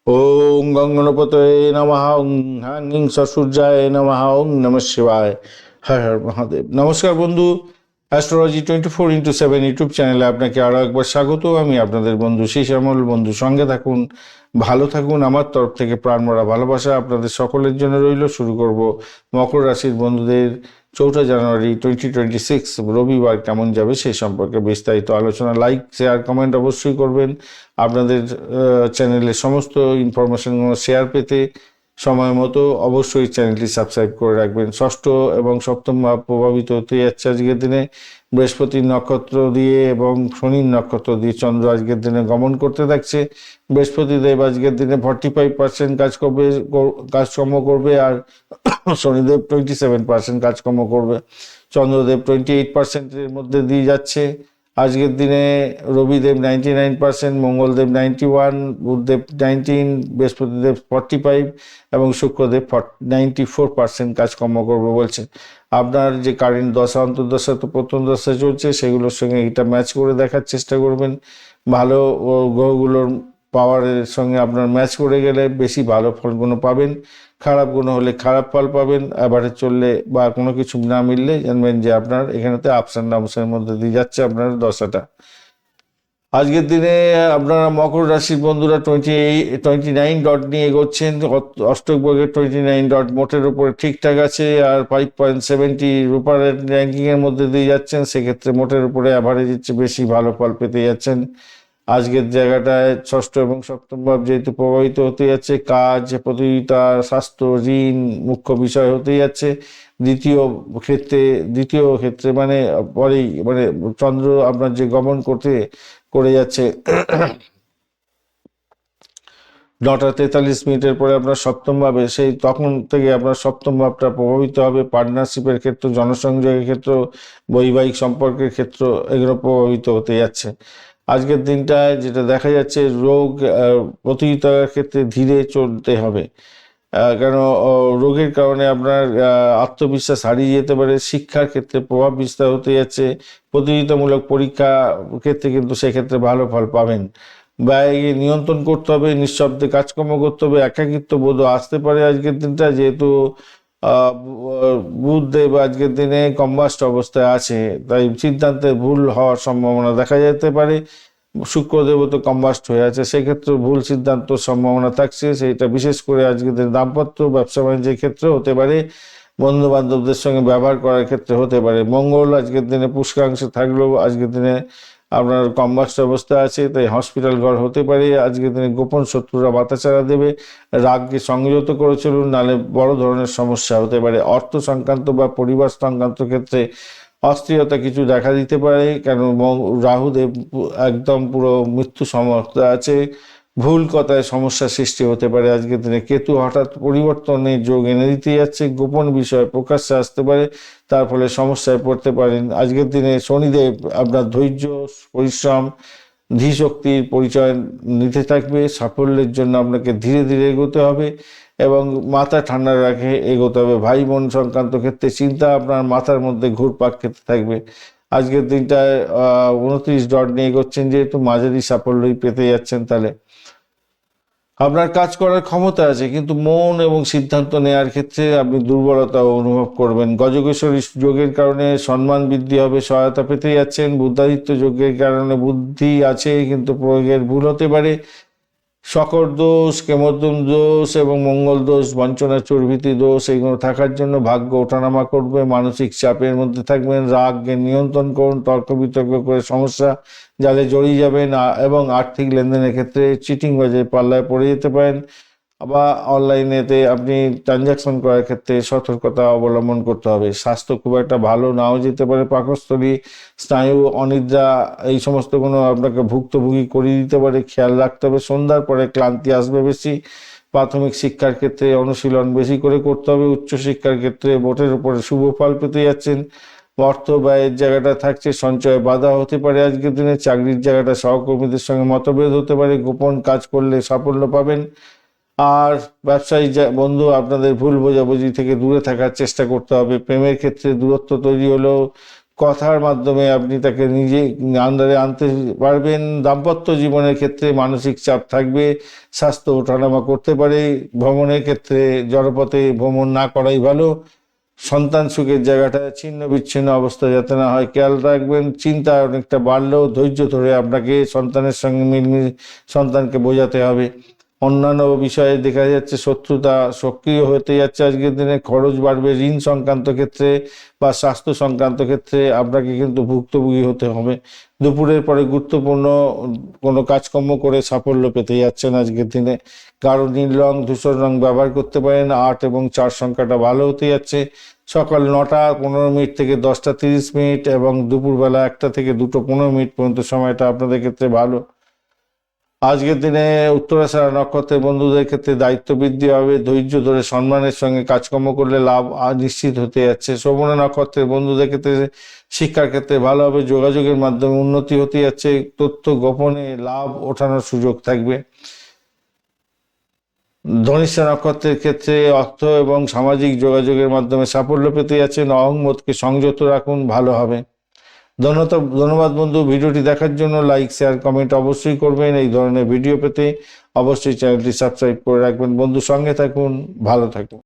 ওং গঙ্গনপতয়ে নমঃ ওং হ্যাং ইং সূর্যায় নমঃ ওং নমঃ শিবায়। হর হর মহাদেব। নমস্কার বন্ধু, অ্যাস্ট্রোলজি 24x7 ইউটিউব চ্যানেলে আপনাকে আরও একবার স্বাগত। আমি আপনাদের বন্ধু শ্যামল। বন্ধু সঙ্গে থাকুন, ভালো থাকুন। আমার তরফ থেকে প্রাণভরা ভালোবাসা আপনাদের সকলের জন্য রইল। শুরু করব মকর রাশির বন্ধুদের 4 জানুয়ারি 2026 রবিবার কেমন যাবে সেই সম্পর্কে বিস্তারিত আলোচনা। লাইক, শেয়ার, কমেন্ট অবশ্যই করবেন। আপনাদের চ্যানেলের সমস্ত ইনফরমেশনগুলো শেয়ার পেতে সময় মতো অবশ্যই চ্যানেলটি সাবস্ক্রাইব করে রাখবেন। ষষ্ঠ এবং সপ্তম ভাব প্রভাবিত হতে যাচ্ছে আজকের দিনে। বৃহস্পতির নক্ষত্র দিয়ে এবং শনির নক্ষত্র দিয়ে চন্দ্র আজকের দিনে গমন করতে থাকছে। বৃহস্পতিদেব আজকের দিনে 45% কাজকর্ম করবে, আর শনিদেব 27% কাজকর্ম করবে। চন্দ্রদেব 28%-এর মধ্যে দিয়ে যাচ্ছে আজকের দিনে। রবিদেব 99%, মঙ্গলদেব 91, বুধদেব 19, বৃহস্পতিদেব 45 এবং শুক্রদেব 94% কাজকর্ম করবে বলছে। আপনার যে কারেন্ট দশা, অন্তর্দশা তো প্রথম দশা চলছে, সেগুলোর সঙ্গে এটা ম্যাচ করে দেখার চেষ্টা করবেন। ভালো গ্রহগুলোর পাওয়ারের সঙ্গে আপনার ম্যাচ করে গেলে বেশি ভালো ফলগুলো পাবেন। খারাপ গুণ হলে খারাপ ফল পাবেন। এবারে চললে বা কোনো কিছু না মিললে জানবেন যে আপনার এখানেতে আপস অ্যান্ড ডাউনসের মধ্যে দিয়ে যাচ্ছে আপনার দশাটা। আজকের দিনে আপনারা মকর রাশির বন্ধুরা 29 ডট নিয়ে এগোচ্ছেন। অষ্টক বর্গের 29 ডট মোটের উপরে ঠিকঠাক আছে, আর 5.70 রুপার র্যাঙ্কিংয়ের মধ্যে দিয়ে যাচ্ছেন। সেক্ষেত্রে মোটের উপরে অ্যাভারেজের চেয়ে বেশি ভালো ফল পেতে যাচ্ছেন। আজকের জায়গাটায় ষষ্ঠ এবং সপ্তম ভাব যেহেতু প্রভাবিত হতে যাচ্ছে, কাজ, প্রতিযোগিতা, স্বাস্থ্য, ঋণ মুখ্য বিষয় হতে যাচ্ছে। দ্বিতীয় ক্ষেত্রে মানে পরেই মানে চন্দ্র আপনার যে গমন করে যাচ্ছে 9টা 43 মিনিটের পরে আপনার সপ্তম ভাবে, সেই তখন থেকে আপনার সপ্তম ভাবটা প্রভাবিত হবে। পার্টনারশিপের ক্ষেত্র, জনসংযোগের ক্ষেত্র, বৈবাহিক সম্পর্কের ক্ষেত্র, এগুলো প্রভাবিত হতে যাচ্ছে। আজকের দিনটায় যেটা দেখা যাচ্ছে, রোগ প্রতিযোগিতার ক্ষেত্রে ধীরে চলতে হবে, কেন রোগের কারণে আপনার আত্মবিশ্বাস হারিয়ে যেতে পারে। শিক্ষার ক্ষেত্রে প্রভাব বিস্তার হতে যাচ্ছে। প্রতিযোগিতামূলক পরীক্ষা ক্ষেত্রে কিন্তু সেক্ষেত্রে ভালো ফল পাবেন। ব্যয়কে নিয়ন্ত্রণ করতে হবে, নিঃশব্দে কাজকর্ম করতে হবে। একাকিত্ব বোধ আসতে পারে আজকের দিনটা, যেহেতু বুধদেব আজকের দিনে কম্বাস্ট অবস্থায় আছে, তাই সিদ্ধান্তে ভুল হওয়ার সম্ভাবনা দেখা যেতে পারে। শুক্রদেবও তো কম্বাস্ট হয়ে আছে, সেক্ষেত্রে ভুল সিদ্ধান্ত সম্ভাবনা থাকছে। সেইটা বিশেষ করে আজকের দিনে দাম্পত্য, ব্যবসা বাণিজ্যের ক্ষেত্রে হতে পারে। বন্ধু বান্ধবদের সঙ্গে ব্যবহার করার ক্ষেত্রে হতে পারে। মঙ্গল আজকের দিনে পুষ্কাংশে থাকলেও আজকের দিনে আপনার কম্বাস্ট অবস্থা আছে, তাই হসপিটাল ঘর হতে পারে। আজকের দিনে গোপন শত্রুরা বাতাচারা দেবে। রাগকে সংযত করে চলুন, নাহলে বড় ধরনের সমস্যা হতে পারে। অর্থ সংক্রান্ত বা পরিবার সংক্রান্ত ক্ষেত্রে অস্থিরতা কিছু দেখা দিতে পারে, কেন রাহুদেব একদম পুরো মৃত্যু সমস্ত আছে। ভুল কথায় সমস্যা সৃষ্টি হতে পারে আজকের দিনে। কেতু হঠাৎ পরিবর্তনের যোগ এনে দিতে যাচ্ছে। গোপন বিষয় প্রকাশ্যে আসতে পারে, তার ফলে সমস্যায় পড়তে পারেন। আজকের দিনে শনিদেব আপনার ধৈর্য, পরিশ্রম, ধীশক্তির পরিচয় নিতে থাকবে। সাফল্যের জন্য আপনাকে ধীরে ধীরে এগোতে হবে এবং মাথা ঠান্ডা রাখে এগোতে হবে। ভাই বোন সংক্রান্ত ক্ষেত্রে চিন্তা আপনার মাথার মধ্যে ঘুরপাক খেতে থাকবে। আজকের দিনটায় 29 ডট নিয়ে এগোচ্ছেন, যেহেতু মাঝারি সাফল্যই পেতে যাচ্ছেন। তাহলে আপনার কাজ করার ক্ষমতা আছে, কিন্তু মন এবং সিদ্ধান্ত নেওয়ার ক্ষেত্রে আপনি দুর্বলতা অনুভব করবেন। গজকেশ্বরী যোগের কারণে সম্মান বৃদ্ধি হবে, সহায়তা পেতে যাচ্ছেন। বুদ্ধাদিত্য যোগের কারণে বুদ্ধি আছে, কিন্তু প্রয়োগের ভুল হতে পারে। শকর দোষ, কেমদ্রম দোষ এবং মঙ্গল দোষ, বঞ্চনা, চর্বিতি দোষ, এইগুলো থাকার জন্য ভাগ্য ওঠানামা করবে। মানসিক চাপের মধ্যে থাকবেন। রাগকে নিয়ন্ত্রণ করুন। তর্ক বিতর্ক করে সমস্যা জালে জড়িয়ে যাবেন এবং আর্থিক লেনদেনের ক্ষেত্রে চিটিং বাজে পাল্লায় পড়ে যেতে পারেন। বা অনলাইনেতে আপনি ট্রানজাকশন করার ক্ষেত্রে সতর্কতা অবলম্বন করতে হবে। স্বাস্থ্য খুব একটা ভালো নাও যেতে পারে। পাকস্থলী, স্নায়ু, অনিদ্রা, এই সমস্ত কোনো আপনাকে ভুক্তভোগী করিয়ে দিতে পারে। খেয়াল রাখতে হবে। সন্ধ্যার পরে ক্লান্তি আসবে বেশি। প্রাথমিক শিক্ষার ক্ষেত্রে অনুশীলন বেশি করে করতে হবে। উচ্চশিক্ষার ক্ষেত্রে বোর্ডের উপরে শুভ ফল পেতে যাচ্ছেন। অর্থ ব্যয়ের জায়গাটা থাকছে, সঞ্চয়ে বাধা হতে পারে আজকের দিনে। চাকরির জায়গাটা সহকর্মীদের সঙ্গে মতভেদ হতে পারে। গোপন কাজ করলে সাফল্য পাবেন। আর ব্যবসায়ী বন্ধু, আপনাদের ভুল বোঝাবুঝি থেকে দূরে থাকার চেষ্টা করতে হবে। প্রেমের ক্ষেত্রে দূরত্ব তৈরি হলেও কথার মাধ্যমে আপনি তাকে নিজে আন্ডারে আনতে পারবেন। দাম্পত্য জীবনের ক্ষেত্রে মানসিক চাপ থাকবে, স্বাস্থ্য ওঠানামা করতে পারে। ভ্রমণের ক্ষেত্রে জড়পথে ভ্রমণ না করাই ভালো। সন্তান সুখের জায়গাটা ছিন্ন বিচ্ছিন্ন অবস্থা যাতে না হয় খেয়াল রাখবেন। চিন্তা অনেকটা বাড়লেও ধৈর্য ধরে আপনাকে সন্তানের সঙ্গে মিলমিল সন্তানকে বোঝাতে হবে। অন্যান্য বিষয়ে দেখা যাচ্ছে শত্রুতা সক্রিয় হতে যাচ্ছে আজকের দিনে। খরচ বাড়বে ঋণ সংক্রান্ত ক্ষেত্রে বা স্বাস্থ্য সংক্রান্ত ক্ষেত্রে আপনাকে কিন্তু ভুক্তভোগী হতে হবে। দুপুরের পরে গুরুত্বপূর্ণ কোনো কাজকর্ম করে সাফল্য পেতে যাচ্ছেন আজকের দিনে। গাঢ় নীল রং, ধূসর রং ব্যবহার করতে পারেন। 8 এবং 4 সংখ্যাটা ভালো হতে যাচ্ছে। সকাল 9টা 15 মিনিট থেকে 10টা 30 মিনিট এবং দুপুরবেলা 1টা থেকে 2টো 15 মিনিট পর্যন্ত সময়টা আপনাদের ক্ষেত্রে ভালো। আজকের দিনে উত্তরাষাঢ়া নক্ষত্রের বন্ধুদের ক্ষেত্রে দায়িত্ব বৃদ্ধি হবে। ধৈর্য ধরে সম্মানের সঙ্গে কাজকর্ম করলে লাভ নিশ্চিত হতে যাচ্ছে। শ্রবণা নক্ষত্রের বন্ধুদের ক্ষেত্রে শিক্ষার ক্ষেত্রে ভালো হবে। যোগাযোগের মাধ্যমে উন্নতি হতে যাচ্ছে। তথ্য গোপনে লাভ ওঠানোর সুযোগ থাকবে। ধনিষ্ঠা নক্ষত্রের ক্ষেত্রে অর্থ এবং সামাজিক যোগাযোগের মাধ্যমে সাফল্য পেতে যাচ্ছেন। অহংবোধকে সংযত রাখুন, ভালো হবে। ধন্যবাদ বন্ধু, ভিডিওটি দেখার জন্য। লাইক শেয়ার কমেন্ট অবশ্যই করবেন। এই ধরনের ভিডিও পেতে অবশ্যই চ্যানেলটি সাবস্ক্রাইব করে রাখবেন। বন্ধু সঙ্গে থাকুন, ভালো থাকুন।